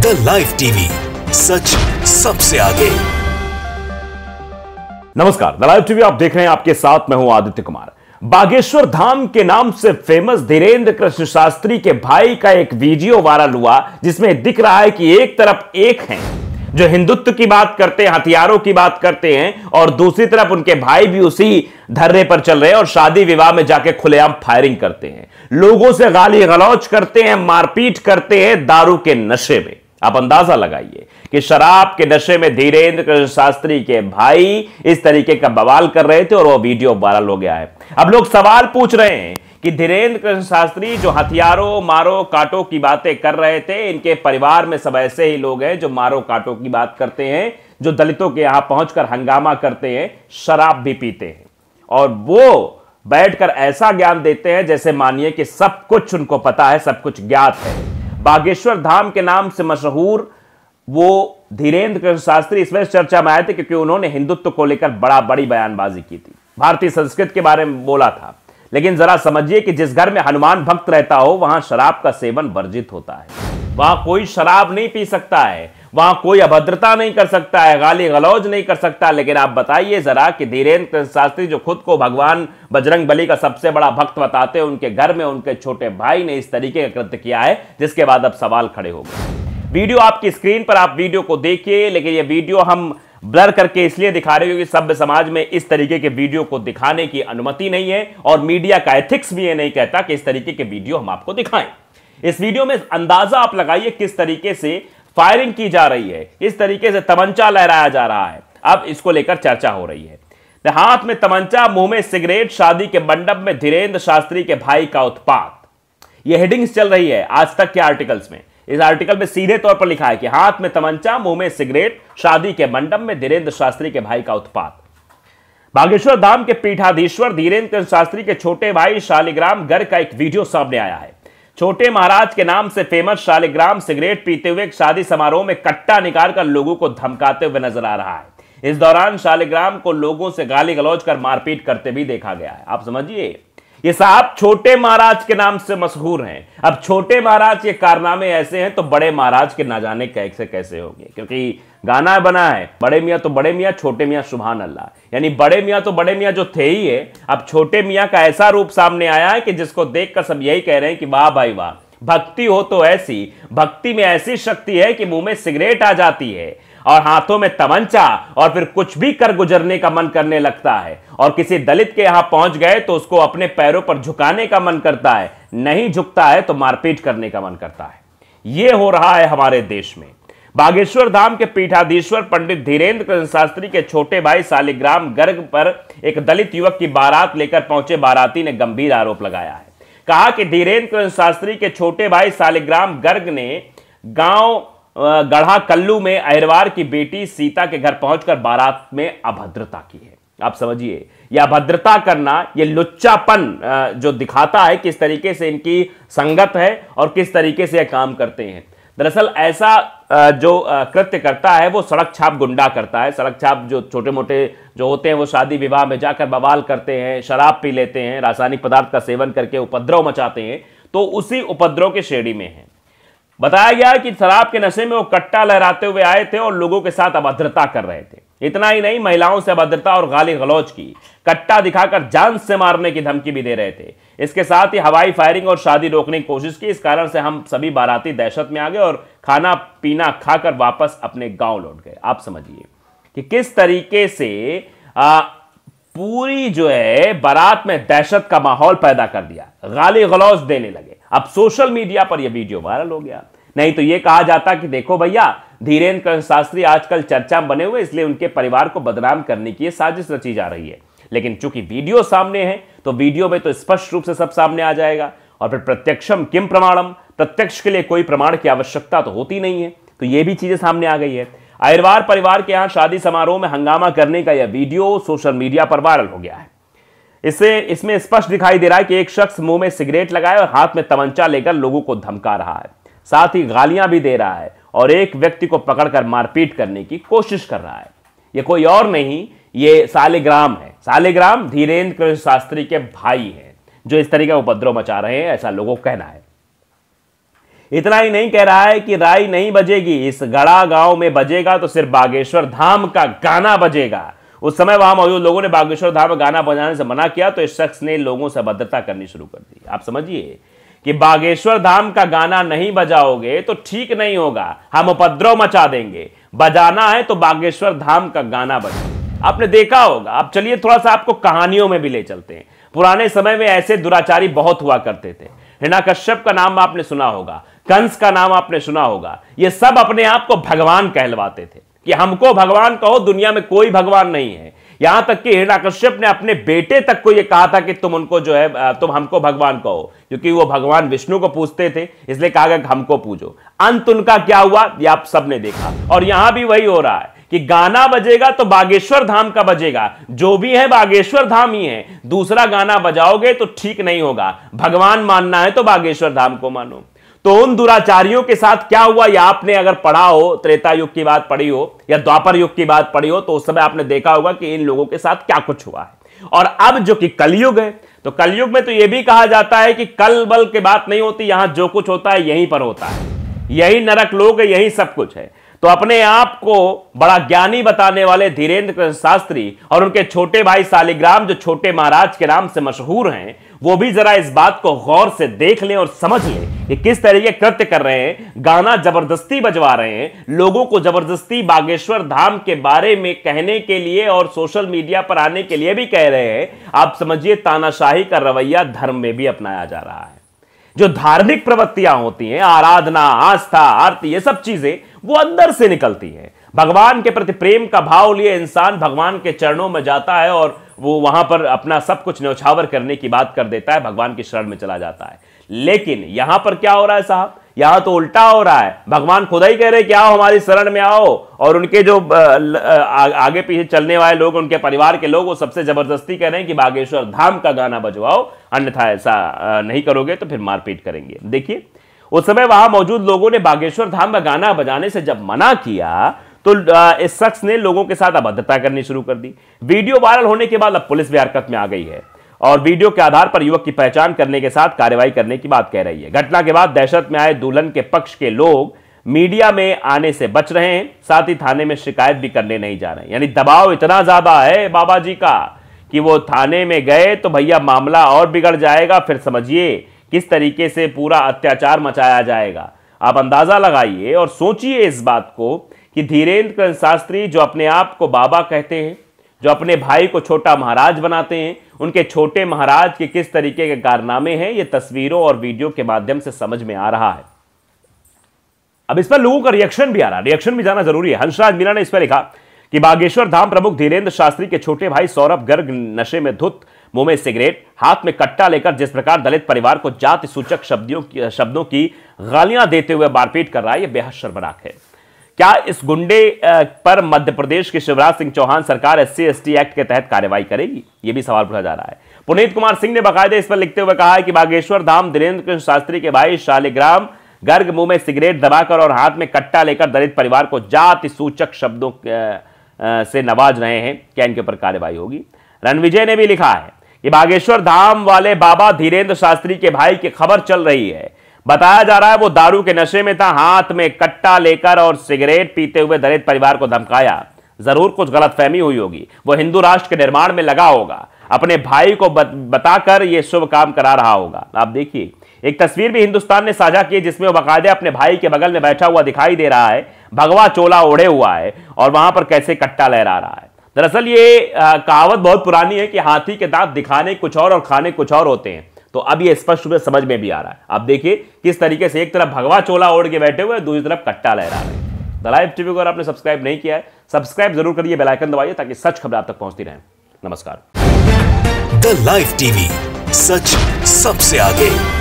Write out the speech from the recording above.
The live TV, सच सबसे आगे। नमस्कार, द लाइव टीवी आप देख रहे हैं, आपके साथ मैं हूं आदित्य कुमार। बागेश्वर धाम के नाम से फेमस धीरेन्द्र कृष्ण शास्त्री के भाई का एक वीडियो वायरल हुआ, जिसमें दिख रहा है कि एक तरफ एक हैं जो हिंदुत्व की बात करते हैं, हथियारों की बात करते हैं, और दूसरी तरफ उनके भाई भी उसी धर्रे पर चल रहे हैं और शादी विवाह में जाके खुलेआम फायरिंग करते हैं, लोगों से गाली गलौज करते हैं, मारपीट करते हैं दारू के नशे में। आप अंदाजा लगाइए कि शराब के नशे में धीरेन्द्र कृष्ण शास्त्री के भाई इस तरीके का बवाल कर रहे थे और वो वीडियो वायरल हो गया है। अब लोग सवाल पूछ रहे हैं कि धीरेन्द्र कृष्ण शास्त्री जो हथियारों मारो काटो की बातें कर रहे थे, इनके परिवार में सब ऐसे ही लोग हैं जो मारो काटो की बात करते हैं, जो दलितों के यहां पहुंचकर हंगामा करते हैं, शराब भी पीते हैं, और वो बैठकर ऐसा ज्ञान देते हैं जैसे मानिए कि सब कुछ उनको पता है, सब कुछ ज्ञात है। बागेश्वर धाम के नाम से मशहूर वो धीरेन्द्र कृष्ण शास्त्री इस वजह चर्चा में आए थे क्योंकि उन्होंने हिंदुत्व को लेकर बड़ी बयानबाजी की थी, भारतीय संस्कृति के बारे में बोला था। लेकिन जरा समझिए कि जिस घर में हनुमान भक्त रहता हो वहां शराब का सेवन वर्जित होता है, वहां कोई शराब नहीं पी सकता है, वहां कोई अभद्रता नहीं कर सकता है, गाली गलौज नहीं कर सकता। लेकिन आप बताइए जरा कि धीरेन्द्र कृष्ण शास्त्री जो खुद को भगवान बजरंग बली का सबसे बड़ा भक्त बताते हैं, उनके घर में उनके छोटे भाई ने इस तरीके का कृत्य किया है, जिसके बाद अब सवाल खड़े हो गए। वीडियो आपकी स्क्रीन पर, आप वीडियो को देखिए, लेकिन यह वीडियो हम ब्लर करके इसलिए दिखा रहे हो क्योंकि सभ्य समाज में इस तरीके के वीडियो को दिखाने की अनुमति नहीं है, और मीडिया का एथिक्स भी ये नहीं कहता कि इस तरीके के वीडियो हम आपको दिखाएं। इस वीडियो में अंदाजा आप लगाइए किस तरीके से फायरिंग की जा रही है, इस तरीके से तमंचा लहराया जा रहा है। अब इसको लेकर चर्चा हो रही है। हाथ में तमंचा, मुंह में सिगरेट, शादी के मंडप में धीरेन्द्र शास्त्री के भाई का उत्पात, यह हेडिंग्स चल रही है आज तक के आर्टिकल्स में। इस आर्टिकल में सीधे तौर पर लिखा है कि हाथ में तमंचा, मुंह में सिगरेट, शादी के मंडप में धीरेन्द्र शास्त्री के भाई का उत्पात। बागेश्वर धाम के पीठाधीश्वर धीरेन्द्र कृष्ण शास्त्री के छोटे भाई शालिग्राम गर्ग का एक वीडियो सामने आया है। छोटे महाराज के नाम से फेमस शालिग्राम सिगरेट पीते हुए एक शादी समारोह में कट्टा निकालकर लोगों को धमकाते हुए नजर आ रहा है। इस दौरान शालिग्राम को लोगों से गाली गलौज कर मारपीट करते भी देखा गया है। आप समझिए, ये साहब छोटे महाराज के नाम से मशहूर हैं। अब छोटे महाराज के कारनामे ऐसे हैं तो बड़े महाराज के ना जाने कैसे कैसे होंगे, क्योंकि गाना बना है बड़े मियाँ तो बड़े मियाँ, छोटे मियाँ सुभान अल्लाह, यानी बड़े मियाँ तो बड़े मियाँ जो थे ही है, अब छोटे मियाँ का ऐसा रूप सामने आया है कि जिसको देखकर सब यही कह रहे हैं कि वाह भाई वाह, भक्ति हो तो ऐसी, भक्ति में ऐसी शक्ति है कि मुंह में सिगरेट आ जाती है और हाथों में तमंचा, और फिर कुछ भी कर गुजरने का मन करने लगता है, और किसी दलित के यहां पहुंच गए तो उसको अपने पैरों पर झुकाने का मन करता है, नहीं झुकता है तो मारपीट करने का मन करता है। यह हो रहा है हमारे देश में। बागेश्वर धाम के पीठाधीश्वर पंडित धीरेन्द्र कृष्ण शास्त्री के छोटे भाई शालिग्राम गर्ग पर एक दलित युवक की बारात लेकर पहुंचे बाराती ने गंभीर आरोप लगाया है। कहा कि धीरेन्द्र कृष्ण शास्त्री के छोटे भाई शालिग्राम गर्ग ने गांव गढ़ा कल्लू में अहिरवार की बेटी सीता के घर पहुंचकर बारात में अभद्रता की है। आप समझिए, यह अभद्रता करना, यह लुच्चापन जो दिखाता है किस तरीके से इनकी संगत है और किस तरीके से यह काम करते हैं। दरअसल ऐसा जो कृत्य करता है वो सड़क छाप गुंडा करता है। सड़क छाप जो छोटे मोटे जो होते हैं वो शादी विवाह में जाकर बवाल करते हैं, शराब पी लेते हैं, रासायनिक पदार्थ का सेवन करके उपद्रव मचाते हैं, तो उसी उपद्रव के श्रेणी में है। बताया गया कि शराब के नशे में वो कट्टा लहराते हुए आए थे और लोगों के साथ अभद्रता कर रहे थे। इतना ही नहीं, महिलाओं से अभद्रता और गाली गलौज की, कट्टा दिखाकर जान से मारने की धमकी भी दे रहे थे। इसके साथ ही हवाई फायरिंग और शादी रोकने की कोशिश की। इस कारण से हम सभी बाराती दहशत में आ गए और खाना पीना खाकर वापस अपने गांव लौट गए। आप समझिए कि किस तरीके से पूरी जो है बारात में दहशत का माहौल पैदा कर दिया, गाली गलौज देने लगे। अब सोशल मीडिया पर यह वीडियो वायरल हो गया। नहीं तो यह कहा जाता कि देखो भैया, धीरेन्द्र कृष्ण शास्त्री आजकल चर्चा में बने हुए, इसलिए उनके परिवार को बदनाम करने की साजिश रची जा रही है। लेकिन चूंकि वीडियो सामने है तो वीडियो में तो स्पष्ट रूप से सब सामने आ जाएगा, और फिर प्रत्यक्षम किम प्रमाणम, प्रत्यक्ष के लिए कोई प्रमाण की आवश्यकता तो होती नहीं है। तो यह भी चीजें सामने आ गई है। अहिरवार परिवार के यहां शादी समारोह में हंगामा करने का यह वीडियो सोशल मीडिया पर वायरल हो गया है। इसमें स्पष्ट दिखाई दे रहा है कि एक शख्स मुंह में सिगरेट लगाए और हाथ में तमंचा लेकर लोगों को धमका रहा है, साथ ही गालियां भी दे रहा है और एक व्यक्ति को पकड़कर मारपीट करने की कोशिश कर रहा है। यह कोई और नहीं, ये शालिग्राम है। शालिग्राम धीरेन्द्र कृष्ण शास्त्री के भाई हैं जो इस तरीके का उपद्रव मचा रहे हैं, ऐसा लोगों का कहना है। इतना ही नहीं कह रहा है कि राई नहीं बजेगी, इस गड़ा गांव में बजेगा तो सिर्फ बागेश्वर धाम का गाना बजेगा। उस समय वहां मौजूद लोगों ने बागेश्वर धाम में गाना बजाने से मना किया तो इस शख्स ने लोगों से अभद्रता करनी शुरू कर दी। आप समझिए कि बागेश्वर धाम का गाना नहीं बजाओगे तो ठीक नहीं होगा, हम उपद्रव मचा देंगे, बजाना है तो बागेश्वर धाम का गाना बजे। आपने देखा होगा। अब चलिए थोड़ा सा आपको कहानियों में भी ले चलते हैं। पुराने समय में ऐसे दुराचारी बहुत हुआ करते थे। हिरण्यकश्यप का नाम आपने सुना होगा, कंस का नाम आपने सुना होगा। ये सब अपने आप को भगवान कहलवाते थे कि हमको भगवान कहो, दुनिया में कोई भगवान नहीं है। यहां तक कि हिरण्यकश्यप ने अपने बेटे तक को यह कहा था कि तुम उनको जो है तुम हमको भगवान कहो, क्योंकि वो भगवान विष्णु को पूजते थे, इसलिए कहा गया कि हमको पूजो। अंत उनका क्या हुआ ये आप सबने देखा। और यहां भी वही हो रहा है कि गाना बजेगा तो बागेश्वर धाम का बजेगा, जो भी है बागेश्वर धाम ही है। दूसरा गाना बजाओगे तो ठीक नहीं होगा। भगवान मानना है तो बागेश्वर धाम को मानो। तो उन दुराचारियों के साथ क्या हुआ, या आपने अगर पढ़ा हो, त्रेता युग की बात पढ़ी हो या द्वापर युग की बात पढ़ी हो, तो उस समय आपने देखा होगा कि इन लोगों के साथ क्या कुछ हुआ है। और अब जो कि कलयुग है, तो कलयुग में तो यह भी कहा जाता है कि कल बल की बात नहीं होती, यहां जो कुछ होता है यहीं पर होता है, यही नरक लोक है, यही सब कुछ है। तो अपने आप को बड़ा ज्ञानी बताने वाले धीरेन्द्र कृष्ण शास्त्री और उनके छोटे भाई शालिग्राम, जो छोटे महाराज के नाम से मशहूर हैं, वो भी जरा इस बात को गौर से देख लें और समझ लें कि किस तरीके कृत्य कर रहे हैं। गाना जबरदस्ती बजवा रहे हैं, लोगों को जबरदस्ती बागेश्वर धाम के बारे में कहने के लिए और सोशल मीडिया पर आने के लिए भी कह रहे हैं। आप समझिए तानाशाही का रवैया धर्म में भी अपनाया जा रहा है। जो धार्मिक प्रवृत्तियां होती हैं, आराधना, आस्था, आरती, ये सब चीजें वो अंदर से निकलती हैं। भगवान के प्रति प्रेम का भाव लिए इंसान भगवान के चरणों में जाता है और वो वहां पर अपना सब कुछ न्यौछावर करने की बात कर देता है, भगवान की शरण में चला जाता है। लेकिन यहां पर क्या हो रहा है साहब, यहां तो उल्टा हो रहा है। भगवान खुद ही कह रहे कि आओ हमारी शरण में आओ, और उनके जो आगे पीछे चलने वाले लोग, उनके परिवार के लोग, वो सबसे जबरदस्ती कह रहे हैं कि बागेश्वर धाम का गाना बजवाओ, अन्यथा ऐसा नहीं करोगे तो फिर मारपीट करेंगे। देखिए उस समय वहां मौजूद लोगों ने बागेश्वर धाम का गाना बजाने से जब मना किया तो इस शख्स ने लोगों के साथ अभद्रता करनी शुरू कर दी। वीडियो वायरल होने के बाद अब पुलिस भी हरकत में आ गई है और वीडियो के आधार पर युवक की पहचान करने के साथ कार्रवाई करने की बात कह रही है। घटना के बाद दहशत में आए दुल्हन के पक्ष के लोग मीडिया में आने से बच रहे हैं, साथ ही थाने में शिकायत भी करने नहीं जा रहे। यानी दबाव इतना ज्यादा है बाबा जी का कि वो थाने में गए तो भैया मामला और बिगड़ जाएगा। फिर समझिए किस तरीके से पूरा अत्याचार मचाया जाएगा। आप अंदाजा लगाइए और सोचिए इस बात को कि धीरेन्द्र कृष्ण शास्त्री, जो अपने आप को बाबा कहते हैं, जो अपने भाई को छोटा महाराज बनाते हैं, उनके छोटे महाराज के किस तरीके के कारनामे हैं, ये तस्वीरों और वीडियो के माध्यम से समझ में आ रहा है। अब इस पर लोगों का रिएक्शन भी आ रहा है, रिएक्शन भी जाना जरूरी है। हंसराज मीना ने इस पर लिखा कि बागेश्वर धाम प्रमुख धीरेन्द्र शास्त्री के छोटे भाई सौरभ गर्ग नशे में धुत, मुंह में सिगरेट, हाथ में कट्टा लेकर जिस प्रकार दलित परिवार को जाति सूचक शब्दों की गालियां देते हुए मारपीट कर रहा है, यह बेहद शर्मनाक है। क्या इस गुंडे पर मध्य प्रदेश की शिवराज सिंह चौहान सरकार SC/ST एक्ट के तहत कार्रवाई करेगी? यह भी सवाल पूछा जा रहा है। पुनीत कुमार सिंह ने बाकायदे इस पर लिखते हुए कहा है कि बागेश्वर धाम धीरेन्द्र कृष्ण शास्त्री के भाई शालिग्राम गर्ग मुंह में सिगरेट दबाकर और हाथ में कट्टा लेकर दलित परिवार को जाति सूचक शब्दों से नवाज रहे हैं, क्या इनके ऊपर कार्रवाई होगी? रणविजय ने भी लिखा है कि बागेश्वर धाम वाले बाबा धीरेन्द्र शास्त्री के भाई की खबर चल रही है, बताया जा रहा है वो दारू के नशे में था, हाथ में कट्टा लेकर और सिगरेट पीते हुए दलित परिवार को धमकाया। जरूर कुछ गलतफहमी हुई होगी, वो हिंदू राष्ट्र के निर्माण में लगा होगा, अपने भाई को बताकर ये शुभ काम करा रहा होगा। आप देखिए एक तस्वीर भी हिंदुस्तान ने साझा की जिसमें वो बाकायदे अपने भाई के बगल में बैठा हुआ दिखाई दे रहा है, भगवा चोला ओढ़े हुआ है और वहां पर कैसे कट्टा लहरा रहा है। दरअसल ये कहावत बहुत पुरानी है कि हाथी के दांत दिखाने कुछ और खाने कुछ और होते हैं। तो अब ये स्पष्ट रूप से समझ में भी आ रहा है। आप देखिए किस तरीके से एक तरफ भगवा चोला ओढ़ के बैठे हुए, दूसरी तरफ कट्टा लहरा रहे हैं। द लाइव टीवी को अगर आपने सब्सक्राइब नहीं किया है, सब्सक्राइब जरूर करिए, बेल आइकन दबाइए ताकि सच खबर आप तक पहुंचती रहे। नमस्कार। द लाइव टीवी, सच सबसे आगे।